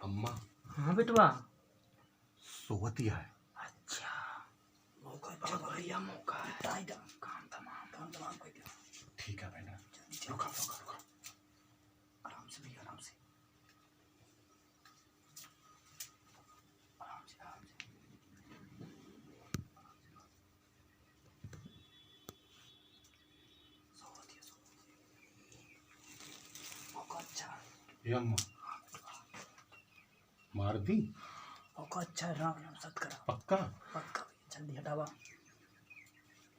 अम्मा हाँ बेटवा। सोवतिया है। अच्छा मौका बहुत बढ़िया मौका है। काम तमाम कर दिया। ठीक है बेटा, रुका रुका रुका, आराम से भैया, आराम से आराम से आराम से। मौका अच्छा है। ये अम्मा मार दी। मौका अच्छा है। राम नाम सत करा। पक्का पक्का भैया, जल्दी हटावा।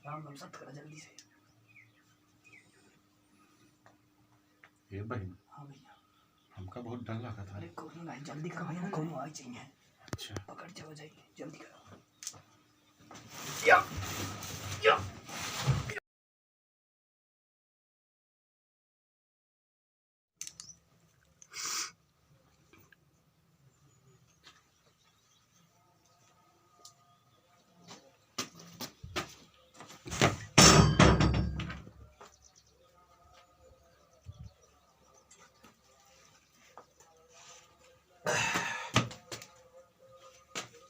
राम नाम सत करा जल्दी से। ये बहन, हाँ भैया। हमका बहुत डर लगा था। अरे कोनो नहीं, जल्दी करो भैया, कोनो आ चाहिए। अच्छा पकड़ जाओ, जाइए जल्दी करो। या या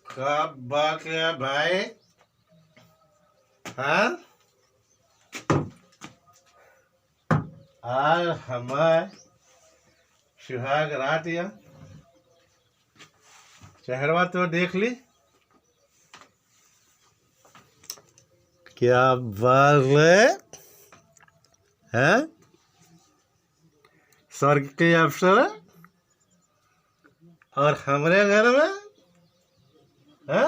कब बात है भाई? हाँ, आज हमार सुहाग रात या चेहरवा तो देख ली। क्या बात है? स्वर्ग के अफसर और हमरे घर में है?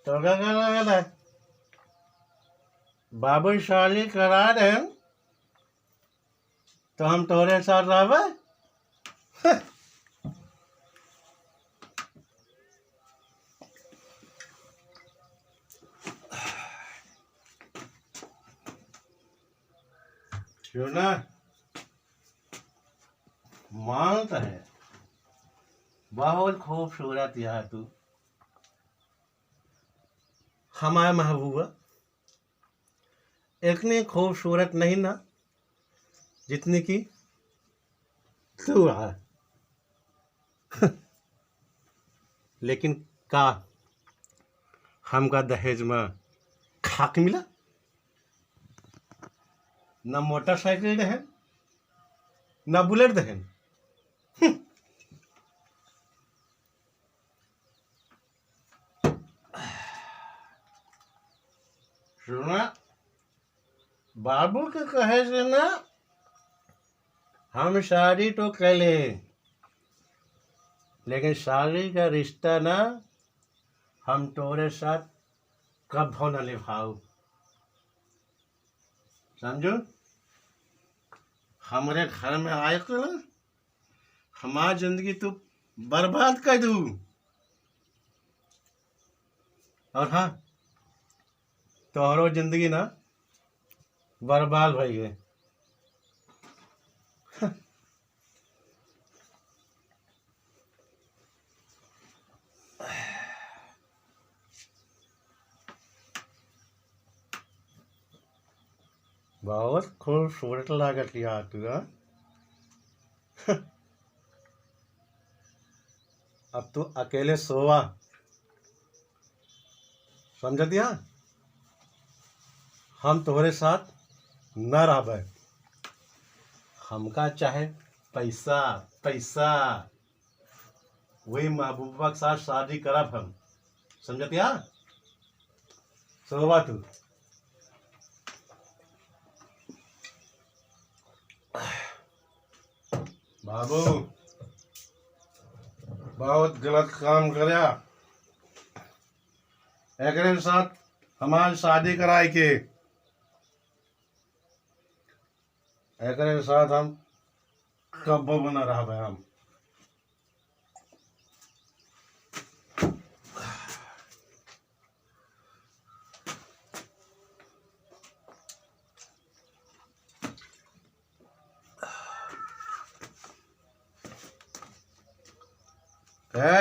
तो क्या करना है? बाबू शादी करा दे तो हम तोरे साथ रहे। सुना, मानता है बहुत खूबसूरत यार तू। हमारा महबूबा इतनी खूबसूरत नहीं ना जितनी की तू है। लेकिन का हमका दहेज में खाक मिला? ना मोटरसाइकिल दहन, ना बुलेट दहन। सुना, बाबू के कहे से ना हम शादी तो कर ले, लेकिन शादी का रिश्ता ना हम तोरे साथ कब न निभाऊ। समझो, हमारे घर में आए तो ना हमारी जिंदगी तू बर्बाद कर दू। और हाँ, तोहरो जिंदगी ना बर्बाद भई गए। बहुत खूबसूरत लागत यार तू। हाँ? अब तू अकेले सोवा, समझ दिया? हम तुम्हारे साथ न रह। हमका चाहे पैसा पैसा, वही महबूबा के साथ शादी करब हम। समझतिया? सोवा तू। बाबू बहुत गलत काम करया। एकरे साथ हमारी शादी कराई के, एकरे साथ हम कब्बो बना रहा हम।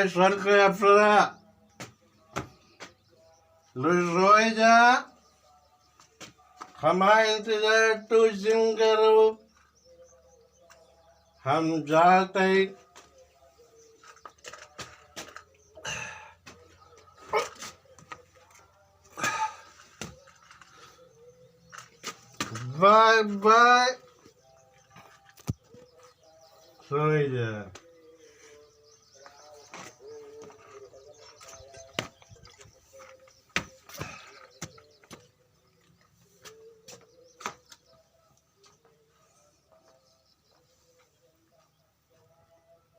स्वर्ग के अप्सरा रोए जा हमारा इंतजार तू जिन करो, हम जाते ही। Bye bye. सो जा।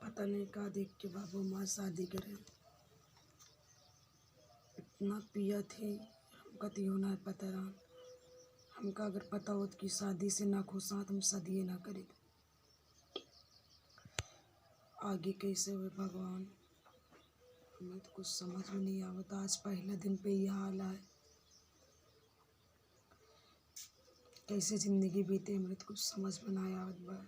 पता नहीं का देख के बाबू माँ शादी करे। इतना पिया थे हमका तो यो ना पता रहा। हमका अगर पता होत कि शादी से ना खुश हम शादी ना करे। आगे कैसे हुए भगवान, हमें तो कुछ समझ में नहीं आवता। आज पहला दिन पे ये हाल है, कैसे जिंदगी बीते हमें तो कुछ समझ में ना आवत बा।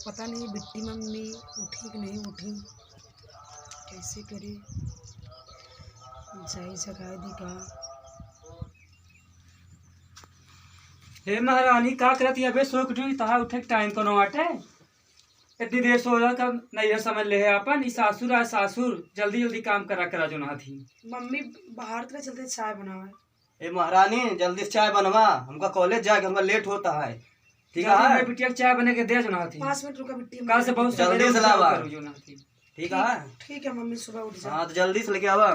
पता नहीं बिट्टी मम्मी उठी कि नहीं उठी, कैसे करे। जाई जगा दी का। हे महारानी का करत अबे सो उठी तहा उठे के टाइम कोनो आटे। इतनी देर सो जा कर नहीं समझ ले है अपन। ई सासुर है सासुर, जल्दी जल्दी काम करा जो ना थी। मम्मी बाहर तरह चलते चाय बनावा। ए महारानी जल्दी से चाय बनवा, हमका कॉलेज जाके हमका लेट होता है। ठीक जल्दी है मैं बिटिया के चाय बने के दे जो ना थी। 5 मिनट रुका बिट्टी। कल से बहुत जल्दी सवेरे से उठ लावा। करो जो ना थी। ठीक है। ठीक है मम्मी सुबह उठ जा। हाँ तो जल्दी से लेके आवा।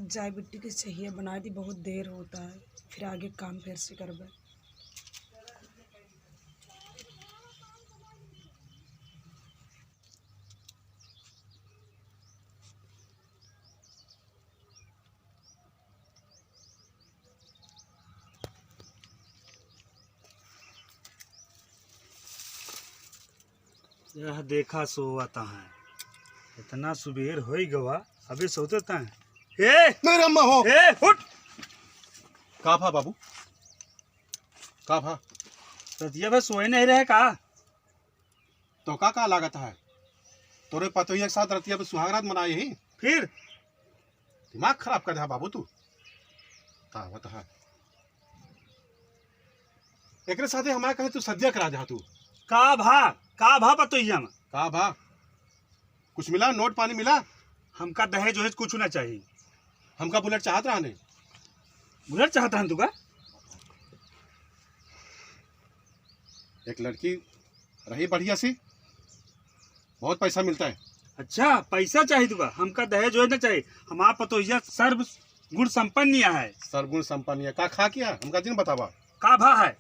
चाय बिट्टी के चाहिए बना दी, बहुत देर होता है, फिर आगे काम फिर से करबे। यह देखा सोवता है, इतना सुबेर हो गवा अभी सोते हैं। नहीं अम्मा हो। उठ। का भा बाबू, का भा? रतिया भाई सोए नहीं रहे का? तो का लागत है? तोरे पतोही के साथ रतिया पे सुहागरात मनाई ही, फिर दिमाग खराब कर दे बाबू तू। का बता है एकरे साथे हमारे कहे तू सद्या करा जा। तू का भा पतोहिया में का भा? कुछ मिला? नोट पानी मिला? हमका दहेज वहेज कुछ ना चाहिए। हमका बुलेट चाहत रहा नहीं। बुलेट चाहता है तुका? एक लड़की रही बढ़िया सी, बहुत पैसा मिलता है। अच्छा पैसा चाहिए तुका? हमका दहेज वहेज ना चाहिए। हमारा पतोहिया सर्व गुण संपन्न है। सरगुण संपन्न है। का खा किया हमका जिन बतावा। का भा है?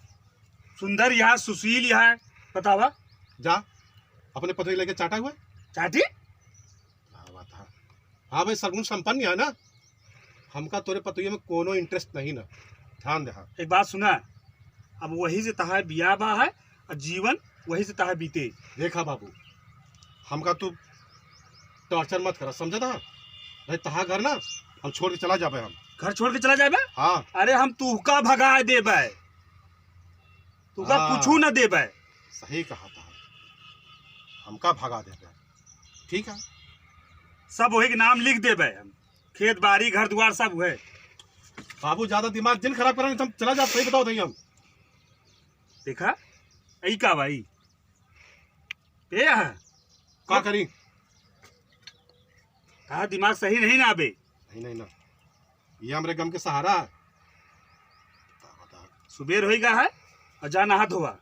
सुंदर यह सुशील यह बतावा। जा अपने पतोही लेके चाटा हुआ। चाटी? हाँ भाई सरगुण संपन्न है ना। हमका तोरे पतोही में कोनो इंटरेस्ट नहीं ना, ध्यान दे। एक बात सुना, अब वही से तहा बिया बा है और जीवन वही से तहा बीते। देखा बाबू, हमका तू टॉर्चर मत करा, समझा था? नहीं तहा घर ना हम छोड़ के चला जाबे। हम घर छोड़ के चला जाए। हाँ अरे हम तुहका भगा देबे, तुका हाँ। कुछ न देबे। सही कहा था, हमका भगा दे। ठीक है, सब वही के नाम लिख देबे हम, खेत बाड़ी घर द्वार सब है। बाबू ज्यादा दिमाग जिन खराब करा नहीं, चला जा। सही बताओ हम। देखा यही का भाई पे है का करी? कहा दिमाग सही नहीं ना आबे। नहीं नहीं ना, ये हमारे गम के सहारा है। सुबेर हो गया है और जा नहा धोवा।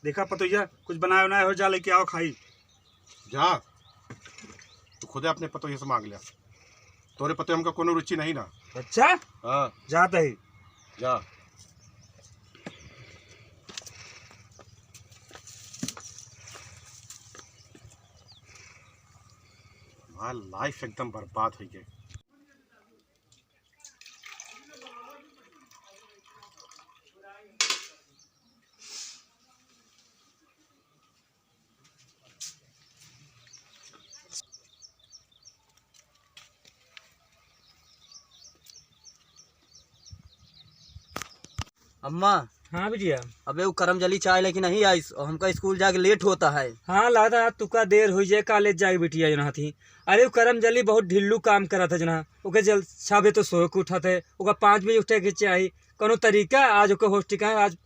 देखा पतोहिया कुछ बनाया बनाया हो, जा लेके आओ खाई। जा तू खुदे अपने पतोही से मांग लिया। तोरे पते हमका कोनो रुचि नहीं ना। अच्छा हाँ जाता ही जा। हमारा लाइफ एकदम बर्बाद हो गई। अम्मा हाँ बिटिया। अबे वो करम जली चाय लेके नहीं आई और हमका स्कूल जाके लेट होता है। हाँ लादा तुका देर हो जाए कॉलेज जाए बिटिया जना थी। अरे वो करम जली बहुत ढिल्लू काम करा था जना। ओके जल 6 बजे तो सो के उठा थे, ओका 5 बजे उठे के चाहिए। कोनो तरीका आज ओके हॉस्टिका आज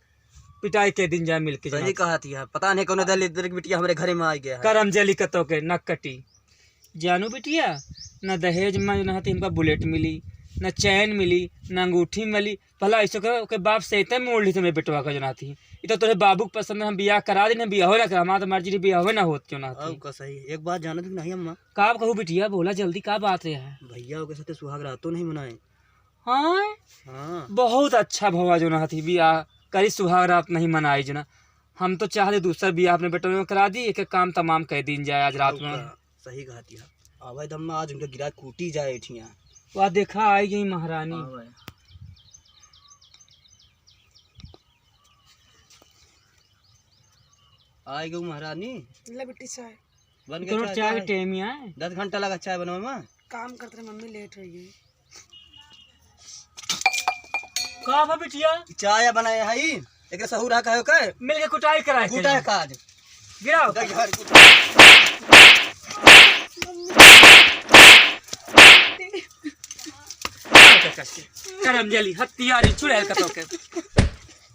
पिटाई के दिन जाए मिल के सही कहा थी यार, पता नहीं कौन दल इधर की बिटिया हमारे घरे में आ गया है। करम जली कतो के नक कटी जानू बिटिया। न दहेज में जना थी हमका बुलेट मिली, न चैन मिली, न अंगूठी मिली। भला ऐसा के बाप से इतना मोड़ ली मेरे बेटवा का जना थी। ये तो तोरे बाबू के पसंद हम बियाह करा दी ना, बियाह हो ना करा, हमारा तो मर्जी बियाह हो ना होत क्यों ना थी। का सही एक बात जाना थी नहीं अम्मा? का कहूँ बिटिया बोला जल्दी का बात है। भैया के साथ सुहाग रात तो नहीं मनाए। हाँ हाँ बहुत अच्छा भवा जो ना थी बियाह करी, सुहाग रात नहीं मनाई जना। हम तो चाहते दूसरा बियाह अपने बेटों में करा दी, एक एक काम तमाम कह दिन जाए आज रात में। सही कहा थी आवाज अम्मा आज उनका गिरा कूटी जाए ठिया। वह देखा आई गई महारानी। आई गई महारानी। ले बेटी चाय। बन तो गया चाय के टाइम ही आए। 10 घंटा लगा चाय बनवा में। काम करते रहे मम्मी लेट हो गई। का भा बिटिया चाय बनाए हई एक सहू रहा कहे के मिल के कुटाई कराए कूटा है काज गिराओ। करम जली हथियारी चुड़ैल कतो के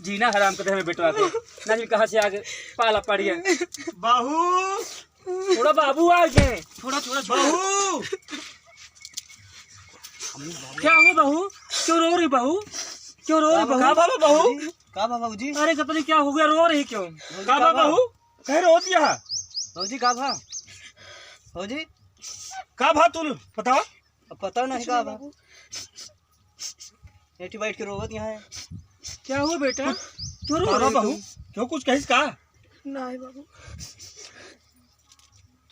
जीना हराम कर हमें बेटवा को नहीं कहां से आगे पाला पड़ गया। बहू थोड़ा बाबू आ गए, थोड़ा थोड़ा बहू क्या हुआ बहू? क्यों रो रही बहू? क्यों रो रही बहू? का बाबा बहू का बाबू जी? अरे पता नहीं क्या हो गया, रो रही क्यों? का बाबा बहू कह रो दिया बाबू जी का भा बाबू जी का भा तू बताओ। अब पता नहीं का भा एटी बैठ के रोवत यहाँ है। क्या हुआ बेटा? क्यों रो का रही बहू तुम? क्यों कुछ कहिस का? नहीं बाबू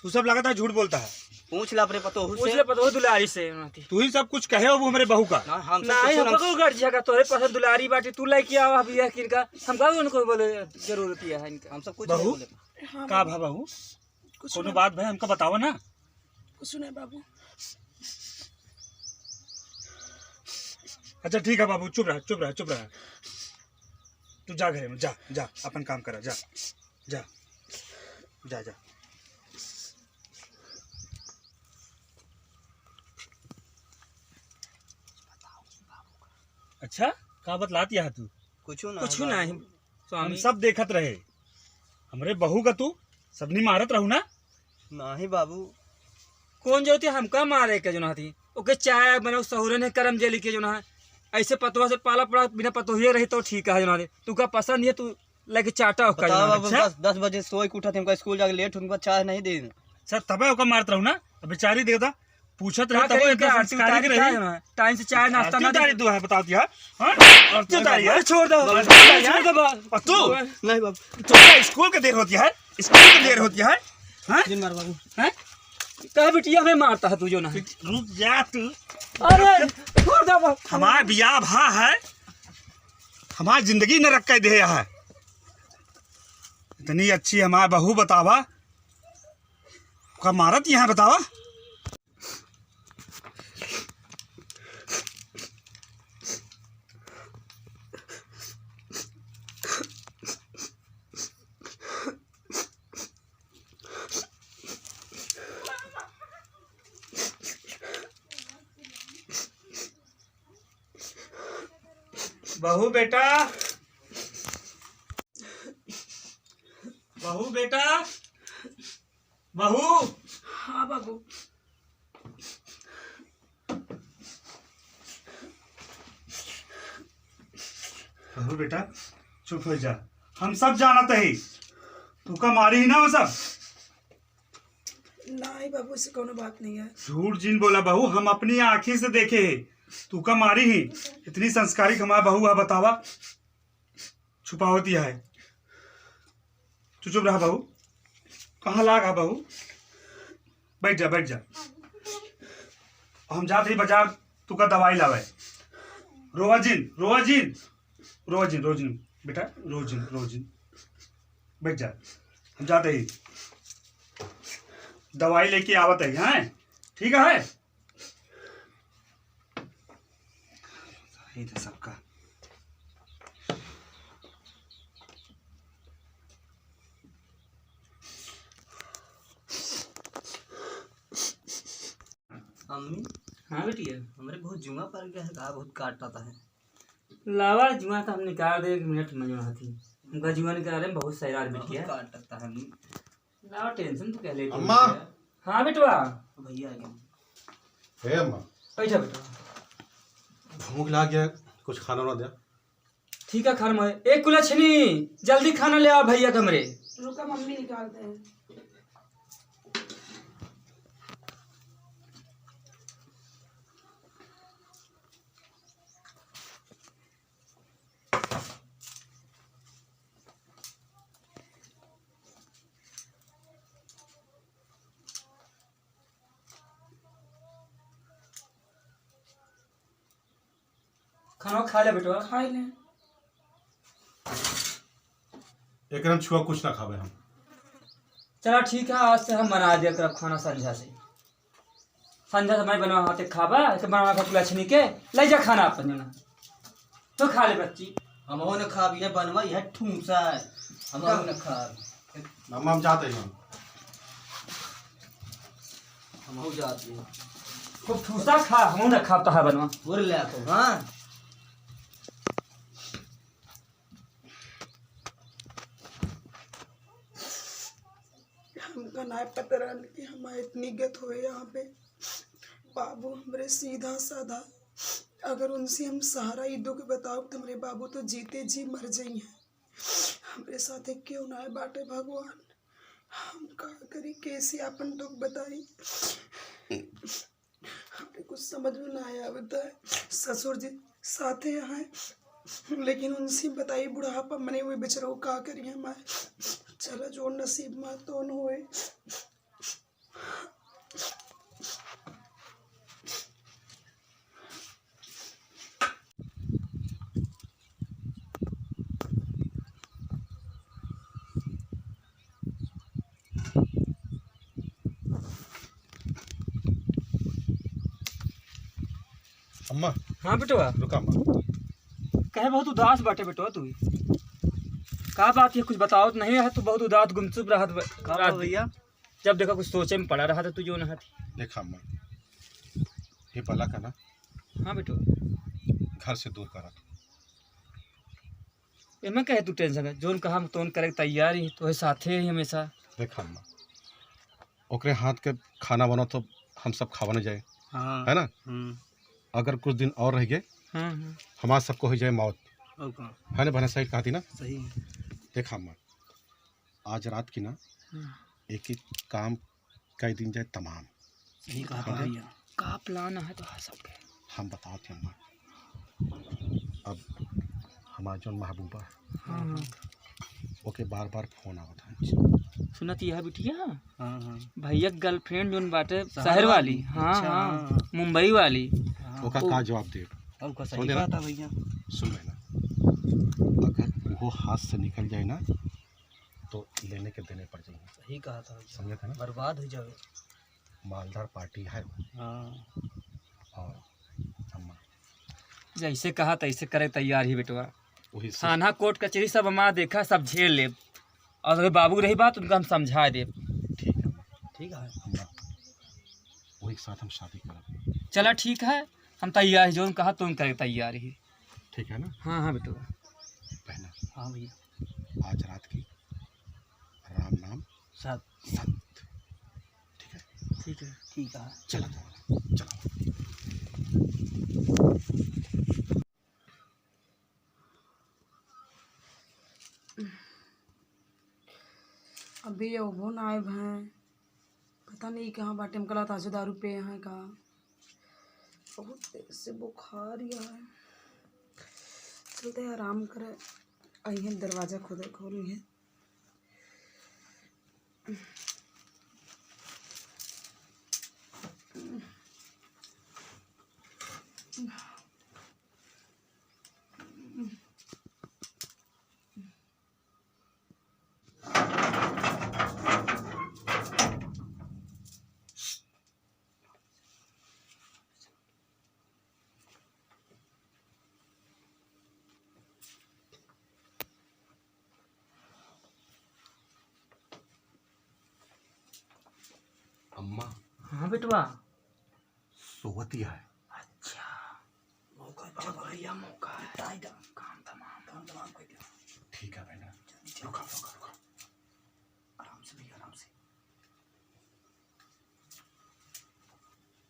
तू सब लगातार झूठ बोलता है। पूछ ला अपने पतो पूछ ले पता हो दुलारी से थी। तू ही सब कुछ कहे हो वो हमारे बहू का। ना हम सब नहीं कुछ हमको तो गड़ जाएगा तोरे पसंद दुलारी बाटी तू लेके आओ अभी यह किनका हमका भी उनको बोले जरूरत है इनका। हम सब कुछ बहू? नहीं बोले। हाँ का भा बहू कुछ कोनो नहीं बात भाई हमका बताओ ना। कुछ नहीं बाबू। अच्छा ठीक है बाबू चुप रहा चुप रहा चुप रहा। तू जा घरे में जा जा अपन काम करा जा जा जा जा। अच्छा का बतलाती है तू? कुछ ना कुछ नहीं हम स्वामी। सब देखत रहे हमरे बहू का तू सबनी मारत रहू ना। नहीं बाबू कौन जो थी हमका मारे के जो ना थी ओके चाय बनो सहुरे ने करम जेली के जो ना ऐसे पतवा से पाला पड़ा बिना पतोहिए रही तो ठीक है जो ना तू का पसंद है तू लेके चाटा हो बताओ बाबू अच्छा? 10 बजे सोए के उठा थे हमका स्कूल जाके लेट उनका चाय नहीं दे। सर तबे ओका मारत रहू ना। अब बेचारी देखता पूछत क्या रहे करें, तब क्या आरती उतारी क्या है ना? टाइम से चाय नाश्ता ना उतारी तू है बताती है आरती उतारी है। छोड़ दो छोड़ दो और तू नहीं बाबू तो स्कूल के देर होती है स्कूल की देर होती है हाँ? दिन मार बाबू हैं? कह बिटिया हमें मारता है तू जो ना। रुक जा तू। अरे छोड़ दो हमारा बियाह भा है हमारी जिंदगी न रख के दे है। इतनी अच्छी हमारी बहू बतावा का मारत यहाँ बतावा। बहू बेटा बहू बेटा बहू। हाँ बाबू। बहू बेटा चुप हो जा हम सब जानते ही तू का मारी ही ना वो सब। नहीं बाबू, ऐसे कोनो बात नहीं है। झूठ जिन बोला बहू, हम अपनी आंखी से देखे है तू का मारी ही। इतनी संस्कारिक हमारा बहू है, बतावा छुपावत दिया है। तू चुप रहा बहू, कहाँ लागा बहू, बैठ जा बैठ जा। हम जाते ही बाजार तू का दवाई लावे। रोवाजिन रोवाजिन रोवाजिन रोजिन बेटा, रोजिन रोजिन, बैठ जा। हम जाते ही दवाई लेके आवत है, हाँ ठीक है। तो सबका अम्मी, हाँ बेटिया, हमारे बहुत जुआ पड़ गया है, कहा बहुत काटता है। लावा जुआ तो हम निकाल दे, 1 मिनट में जो थी उनका जुआ निकाल रहे बहुत सैरार बहुत बेटिया। काटता है अम्मी। लावा टेंशन तो कह ले। अम्मा। हाँ बेटवा, भैया आ गया। हे अम्मा, बैठा बेटा। भूख लग गया, कुछ खाना वाना दे। ठीक है खाना में एक कुलछनी जल्दी खाना ले आओ भैया कमरे। रुका, मम्मी निकालते हैं। खाना खा ले बेटवा। खा ही लें। एकदम छुआ कुछ ना खावे हम। चला ठीक है, आज से हम बना दिया कर खाना संझा से। संझा से मैं बनवा हाथे खाबा ऐसे बनवा का कुलछनी के ले जा खाना अपन जना तो खा ले बच्ची। हम हो न खा भी बनवा यह ठूसा है, हम हो न खा। अम्मा हम जाते हैं। हम हो जाते हैं। खूब ठूसा खा, हम ना खाता है बनवा। बोल ले तो हाँ। हमका ना पता रहल कि हमारे इतनी गत हुए यहाँ पे। बाबू हमरे सीधा साधा, अगर उनसे हम सहारा ही दुख बताओ तो हमारे बाबू तो जीते जी मर जाई हैं। हमरे साथे क्यों ना है बाटे भगवान, हम का करी, कैसे अपन दुख बताई। हमें कुछ समझ में ना आया बता। ससुर जी साथे हैं लेकिन उनसे बताई बुढ़ापा मने हुए बेचारा का करिए हमारे। चलो जो नसीब में तो न हुए। अम्मा हाँ बेटवा, रुका अम्मा। कहे बहुत उदास बाटे बेटवा तू। का बात है, कुछ बताओ तो नहीं है, तू बहुत उदास गुमसुम रहा था भैया। जब देखा कुछ सोचे में पड़ा रहा था तू जो ना थी। देखा अम्मा, ये बाला का ना हाँ बेटवा, घर से दूर करा। एमे कहे तू टेंशन है, जोन कहा तोन करे तैयार ही तो साथे ही हमेशा। देखा अम्मा, ओकरे हाथ के खाना बनो तो हम सब खावाने जाए, हाँ है ना। अगर कुछ दिन और रह गए हाँ हाँ हमारा सबको हो जाए मौत, है ना। बहना साइड कहा थी ना। सही। देखा अम्मा, आज रात की ना हाँ। एक ही काम कई दिन जाए तमाम। सही कहा हाँ। भैया। का प्लान है तो हाँ सबके। हम बताओ थे अम्मा, अब हमारा जो महबूबा है हाँ हाँ ओके बार बार फोन आवत है। सुनत यह बिटिया हाँ हाँ। भैया गर्लफ्रेंड जोन बाटे शहर वाली। हाँ अच्छा, हाँ हाँ। मुंबई वाली। ओका का जवाब दे। अब का सुन सही लेना। कहा था भैया। सुन लेना, अगर वो हाथ से निकल जाए ना तो लेने के देने पड़ जाएंगे। सही कहा था भैया। समझे थे ना। बर्बाद हो जाए। मालदार पार्टी है। हाँ। और अम्मा जैसे कहा तैसे करे तैयार ही बेटवा। वही से थाना कोर्ट कचहरी सब हमारा देखा, सब झेल ले। और अगर बाबू रही बात उनका हम समझा दे। ठीक है अम्मा। ठीक है। अम्मा वही के साथ हम शादी करें। चला ठीक है, हम तैयार ही, जोन कहा तुम करे तैयार ही। ठीक है ना हाँ हाँ बेटवा। बहना, हाँ भैया। आज रात की राम नाम साथ। सत्य। ठीक है। ठीक है। ठीक है। चला चला। अभी वो ना आए हैं, पता नहीं कहाँ बाटे, हमको लगा ताजो दारू पे यहाँ का बहुत देर से बुखार या है। चलते हैं आराम करे, आई है दरवाज़ा खुद खोली है। अम्मा हाँ बेटवा। सोवती है। अच्छा मौका अच्छा भैया, मौका है। काम तमाम कर दिया। ठीक है बहना, रुका रुका रुका। आराम से भैया, आराम से,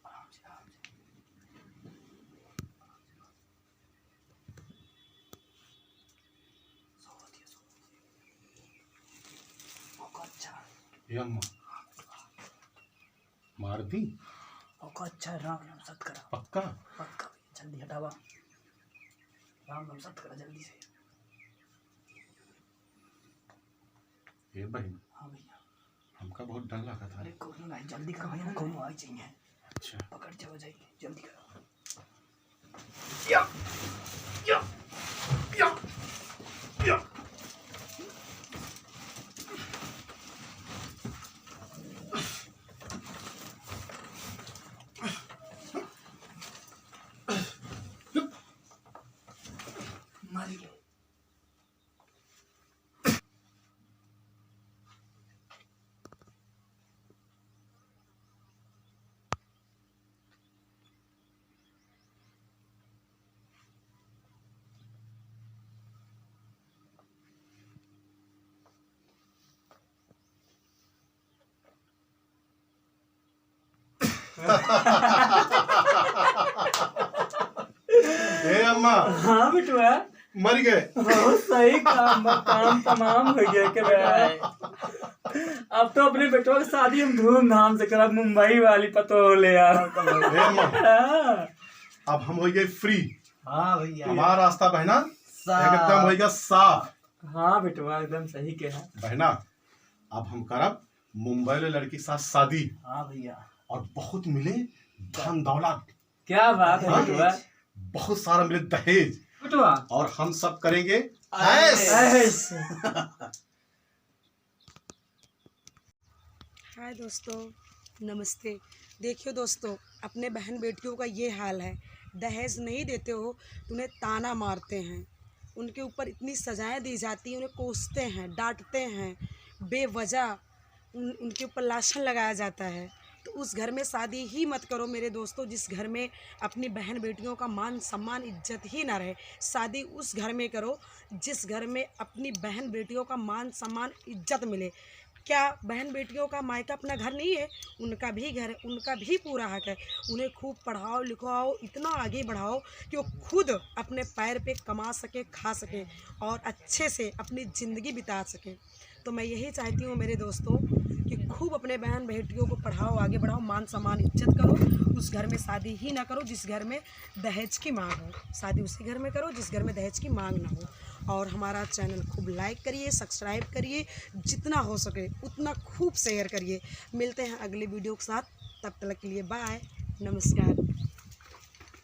आराम से, आराम से। सोवती है, मौका अच्छा है। ये अम्मा मार दी मौका अच्छा है। राम नाम सत करा, पक्का। पक्का भैया, जल्दी हटावा। राम नाम सत करा जल्दी से। ये बहन हाँ भैया। हमका बहुत डर लगा था। अरे कोई नहीं, जल्दी करो भैया, कोनो आ चाहिए। अच्छा पकड़ जाओ, जाइए जल्दी करो। मारिए। ए अम्मा हाँ बेटवा। मर गए। बहुत सही काम तमाम हो गया के अब तो अपने बेटों की शादी हम धूमधाम से करब, मुंबई वाली पतो ले यार। ए अम्मा अब हम हो गए फ्री। हाँ भैया, हमारा रास्ता बहना एकदम हो गया साफ। हाँ बेटवा एकदम सही कहा। बहना अब हम करब मुंबई में लड़की के साथ शादी, हाँ भैया। और बहुत मिले धन दौलत, क्या बात है बेटवा। बहुत सारा मिले दहेज, बेटवा और हम सब करेंगे ऐश। ऐश। हाय दोस्तों, नमस्ते। देखियो दोस्तों, अपने बहन बेटियों का ये हाल है। दहेज नहीं देते हो तो उन्हें ताना मारते हैं, उनके ऊपर इतनी सजाएं दी जाती हैं, उन्हें कोसते हैं, डांटते हैं, बेवजह उनके ऊपर लाछन लगाया जाता है। तो उस घर में शादी ही मत करो मेरे दोस्तों जिस घर में अपनी बहन बेटियों का मान सम्मान इज्जत ही ना रहे। शादी उस घर में करो जिस घर में अपनी बहन बेटियों का मान सम्मान इज्जत मिले। क्या बहन बेटियों का मायका अपना घर नहीं है? उनका भी घर है, उनका भी पूरा हक है। उन्हें खूब पढ़ाओ लिखाओ, इतना आगे बढ़ाओ कि वो खुद अपने पैर पे कमा सके, खा सके और अच्छे से अपनी ज़िंदगी बिता सके। तो मैं यही चाहती हूँ मेरे दोस्तों कि खूब अपने बहन बेटियों को पढ़ाओ, आगे बढ़ाओ, मान सम्मान इज्जत करो। उस घर में शादी ही ना करो जिस घर में दहेज की मांग हो। शादी उसी घर में करो जिस घर में दहेज की मांग ना हो। और हमारा चैनल खूब लाइक करिए, सब्सक्राइब करिए, जितना हो सके उतना खूब शेयर करिए। मिलते हैं अगले वीडियो के साथ, तब तक के लिए बाय, नमस्कार।